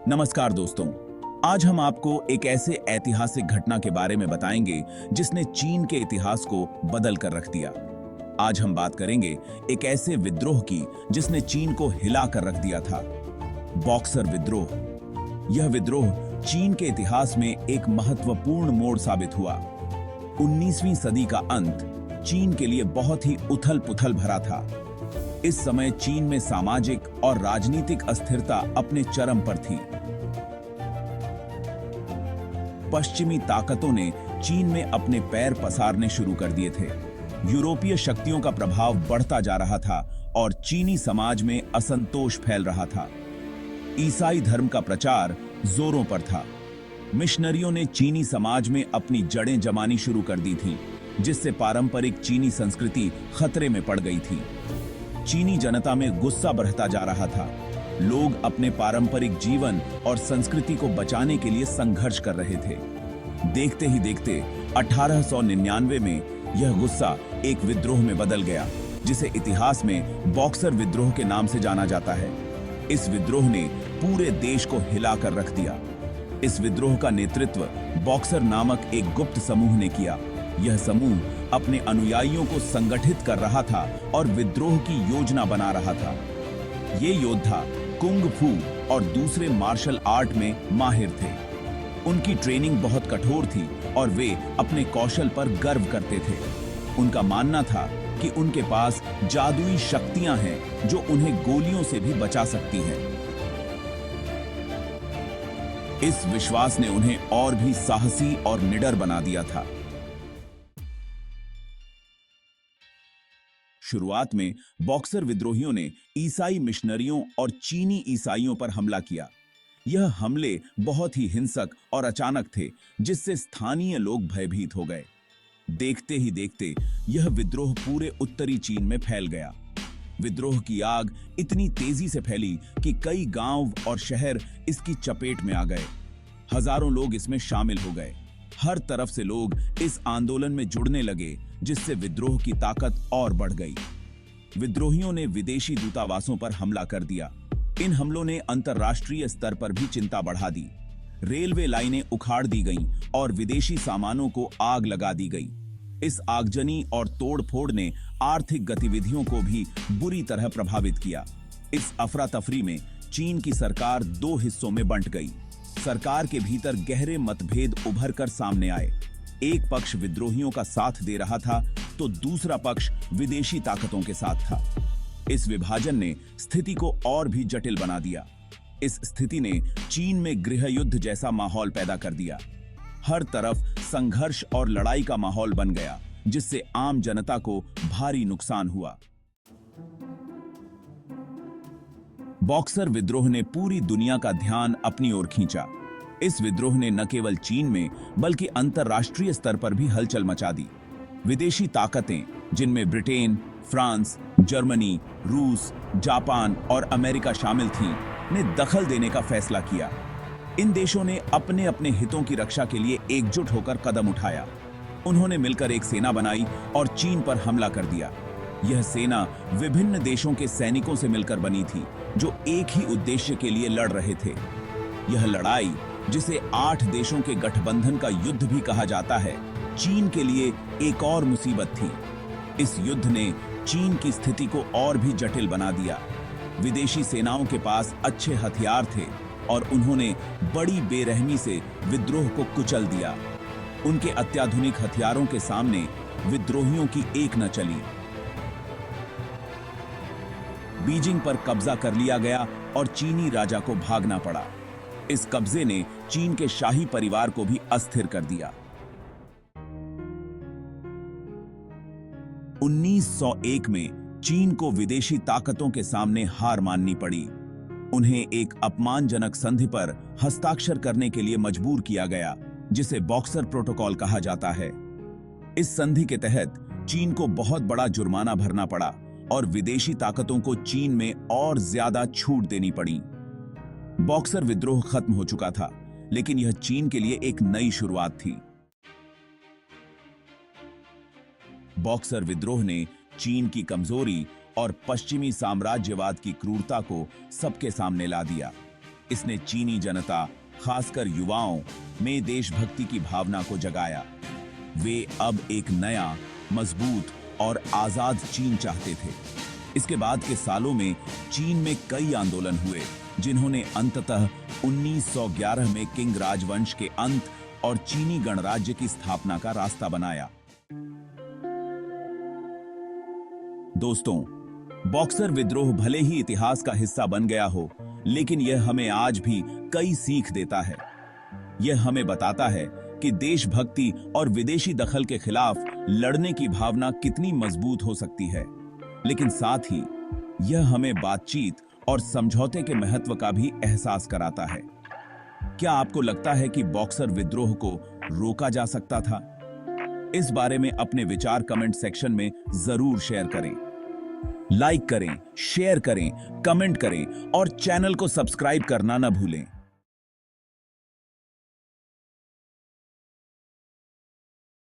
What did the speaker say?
नमस्कार दोस्तों। आज हम आपको एक ऐसे ऐतिहासिक घटना के बारे में बताएंगे जिसने चीन के इतिहास को बदल कर रख दिया। आज हम बात करेंगे एक ऐसे विद्रोह की जिसने चीन को हिला कर रख दिया था। बॉक्सर विद्रोह। यह विद्रोह चीन के इतिहास में एक महत्वपूर्ण मोड़ साबित हुआ। 19वीं सदी का अंत चीन के लिए बहुत ही उथल-पुथल भरा था। इस समय चीन में सामाजिक और राजनीतिक अस्थिरता अपने चरम पर थी। पश्चिमी ताकतों ने चीन में अपने पैर पसारने शुरू कर दिए थे। यूरोपीय शक्तियों का प्रभाव बढ़ता जा रहा था और चीनी समाज में असंतोष फैल रहा था। ईसाई धर्म का प्रचार जोरों पर था। मिशनरियों ने चीनी समाज में अपनी जड़ें जमानी शुरू कर दी थीं, जिससे पारंपरिक चीनी संस्कृति खतरे में पड़ गई थी। चीनी जनता में गुस्सा बढ़ता जा रहा था। लोग अपने पारंपरिक जीवन और संस्कृति को बचाने के लिए संघर्ष कर रहे थे। देखते ही देखते 1899 में यह गुस्सा एक विद्रोह में बदल गया, जिसे इतिहास में बॉक्सर विद्रोह के नाम से जाना जाता है। इस विद्रोह ने पूरे देश को हिलाकर रख दिया। इस विद्रोह का नेतृत्व बॉक्सर नामक एक गुप्त समूह ने किया। यह समूह अपने अनुयायियों को संगठित कर रहा था और विद्रोह की योजना बना रहा था। ये योद्धा कुंग फू और दूसरे मार्शल आर्ट में माहिर थे। उनकी ट्रेनिंग बहुत कठोर थी और वे अपने कौशल पर गर्व करते थे। उनका मानना था कि उनके पास जादुई शक्तियां हैं जो उन्हें गोलियों से भी बचा सकती हैं। इस विश्वास ने उन्हें और भी साहसी और निडर बना दिया था। शुरुआत में बॉक्सर विद्रोहियों ने ईसाई मिशनरियों और चीनी ईसाइयों पर हमला किया। यह हमले बहुत ही हिंसक और अचानक थे, जिससे स्थानीय लोग भयभीत हो गए। देखते ही देखते यह विद्रोह पूरे उत्तरी चीन में फैल गया। विद्रोह की आग इतनी तेजी से फैली कि कई गांव और शहर इसकी चपेट में आ गए। हजारों लोग इसमें शामिल हो गए। हर तरफ से लोग इस आंदोलन में जुड़ने लगे, जिससे विद्रोह की ताकत और बढ़ गई। विद्रोहियों ने विदेशी दूतावासों पर हमला कर दिया। इन हमलों ने अंतर्राष्ट्रीय स्तर पर भी चिंता बढ़ा दी। रेलवे लाइनें उखाड़ दी गईं और विदेशी सामानों को आग लगा दी गई। इस आगजनी और तोड़फोड़ ने आर्थिक गतिविधियों को भी बुरी तरह प्रभावित किया। इस अफरा तफरी में चीन की सरकार दो हिस्सों में बंट गई। सरकार के भीतर गहरे मतभेद उभर कर सामने आए। एक पक्ष विद्रोहियों का साथ दे रहा था तो दूसरा पक्ष विदेशी ताकतों के साथ था। इस विभाजन ने स्थिति को और भी जटिल बना दिया। इस स्थिति ने चीन में गृह युद्ध जैसा माहौल पैदा कर दिया। हर तरफ संघर्ष और लड़ाई का माहौल बन गया, जिससे आम जनता को भारी नुकसान हुआ। बॉक्सर विद्रोह ने पूरी दुनिया का ध्यान अपनी ओर खींचा। इस विद्रोह ने न केवल चीन में बल्कि अंतर्राष्ट्रीय स्तर पर भी हलचल मचा दी। विदेशी ताकतें, जिनमें ब्रिटेन, फ्रांस, जर्मनी, रूस, जापान और अमेरिका शामिल थीं, ने दखल देने का फैसला किया। इन देशों ने अपने अपने हितों की रक्षा के लिए एकजुट होकर कदम उठाया। उन्होंने मिलकर एक सेना बनाई और चीन पर हमला कर दिया। यह सेना विभिन्न देशों के सैनिकों से मिलकर बनी थी, जो एक ही उद्देश्य के लिए लड़ रहे थे। यह लड़ाई, जिसे 8 देशों के गठबंधन का युद्ध भी कहा जाता है, चीन के लिए एक और मुसीबत थी। इस युद्ध ने चीन की स्थिति को और भी जटिल बना दिया। विदेशी सेनाओं के पास अच्छे हथियार थे और उन्होंने बड़ी बेरहमी से विद्रोह को कुचल दिया। उनके अत्याधुनिक हथियारों के सामने विद्रोहियों की एक न चली। बीजिंग पर कब्जा कर लिया गया और चीनी राजा को भागना पड़ा। इस कब्जे ने चीन के शाही परिवार को भी अस्थिर कर दिया। 1901 में चीन को विदेशी ताकतों के सामने हार माननी पड़ी। उन्हें एक अपमानजनक संधि पर हस्ताक्षर करने के लिए मजबूर किया गया, जिसे बॉक्सर प्रोटोकॉल कहा जाता है। इस संधि के तहत चीन को बहुत बड़ा जुर्माना भरना पड़ा और विदेशी ताकतों को चीन में और ज्यादा छूट देनी पड़ी। बॉक्सर विद्रोह खत्म हो चुका था, लेकिन यह चीन के लिए एक नई शुरुआत थी। बॉक्सर विद्रोह ने चीन की कमजोरी और पश्चिमी साम्राज्यवाद की क्रूरता को सबके सामने ला दिया। इसने चीनी जनता, खासकर युवाओं में देशभक्ति की भावना को जगाया। वे अब एक नया, मजबूत और आजाद चीन चाहते थे। इसके बाद के सालों में चीन में कई आंदोलन हुए, जिन्होंने अंततः 1911 में किंग राजवंश के अंत और चीनी गणराज्य की स्थापना का रास्ता बनाया। दोस्तों, बॉक्सर विद्रोह भले ही इतिहास का हिस्सा बन गया हो, लेकिन यह हमें आज भी कई सीख देता है। यह हमें बताता है कि देशभक्ति और विदेशी दखल के खिलाफ लड़ने की भावना कितनी मजबूत हो सकती है, लेकिन साथ ही यह हमें बातचीत और समझौते के महत्व का भी एहसास कराता है। क्या आपको लगता है कि बॉक्सर विद्रोह को रोका जा सकता था? इस बारे में अपने विचार कमेंट सेक्शन में जरूर शेयर करें। लाइक करें, शेयर करें, कमेंट करें और चैनल को सब्सक्राइब करना न भूलें।